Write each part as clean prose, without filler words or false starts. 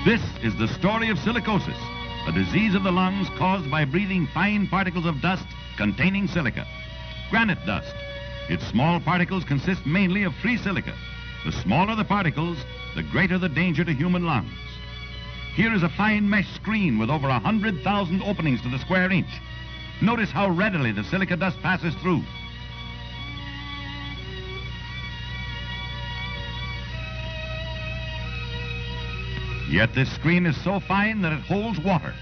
This is the story of silicosis, a disease of the lungs caused by breathing fine particles of dust containing silica. Granite dust. Its small particles consist mainly of free silica. The smaller the particles, the greater the danger to human lungs. Here is a fine mesh screen with over 100,000 openings to the square inch. Notice how readily the silica dust passes through. Yet this screen is so fine that it holds water.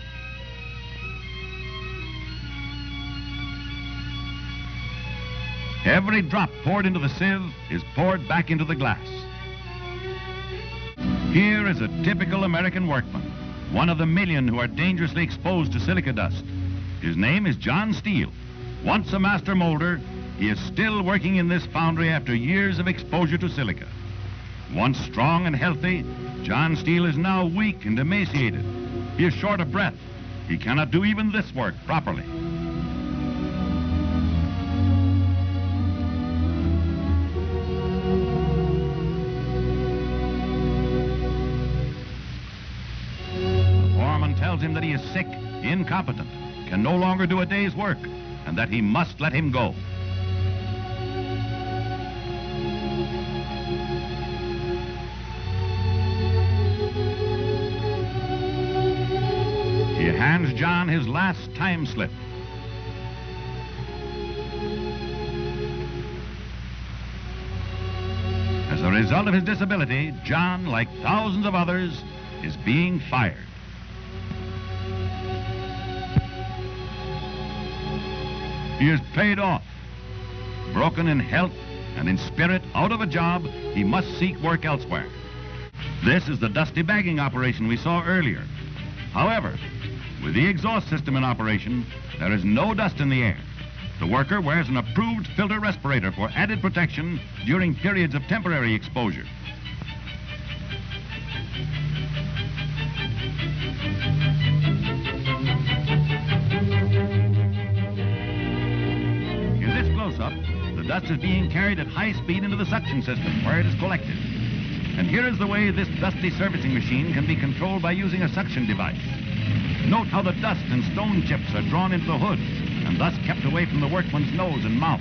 Every drop poured into the sieve is poured back into the glass. Here is a typical American workman, one of the million who are dangerously exposed to silica dust. His name is John Steele. Once a master molder, he is still working in this foundry after years of exposure to silica. Once strong and healthy, John Steele is now weak and emaciated. He is short of breath. He cannot do even this work properly. The foreman tells him that he is sick, incompetent, can no longer do a day's work, and that he must let him go. He hands John his last time slip. As a result of his disability, John, like thousands of others, is being fired. He is paid off. Broken in health and in spirit, out of a job, he must seek work elsewhere. This is the dusty bagging operation we saw earlier. However, with the exhaust system in operation, there is no dust in the air. The worker wears an approved filter respirator for added protection during periods of temporary exposure. In this close-up, the dust is being carried at high speed into the suction system where it is collected. And here is the way this dusty servicing machine can be controlled by using a suction device. Note how the dust and stone chips are drawn into the hood and thus kept away from the workman's nose and mouth.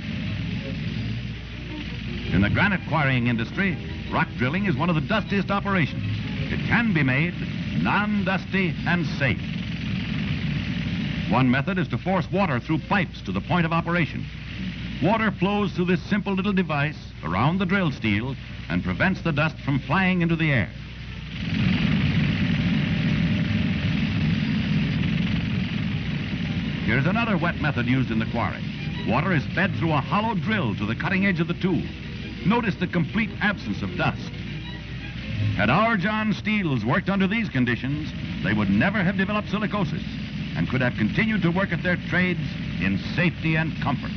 In the granite quarrying industry, rock drilling is one of the dustiest operations. It can be made non-dusty and safe. One method is to force water through pipes to the point of operation. Water flows through this simple little device around the drill steel and prevents the dust from flying into the air. Here's another wet method used in the quarry. Water is fed through a hollow drill to the cutting edge of the tool. Notice the complete absence of dust. Had our John Steeles worked under these conditions, they would never have developed silicosis and could have continued to work at their trades in safety and comfort.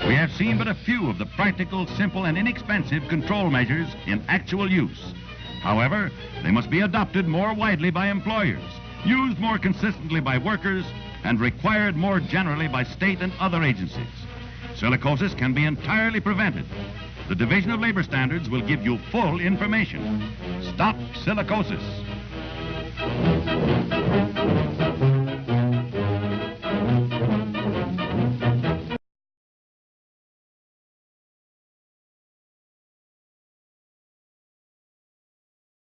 We have seen but a few of the practical, simple, and inexpensive control measures in actual use. However, they must be adopted more widely by employers, used more consistently by workers, and required more generally by state and other agencies. Silicosis can be entirely prevented. The Division of Labor Standards will give you full information. Stop silicosis.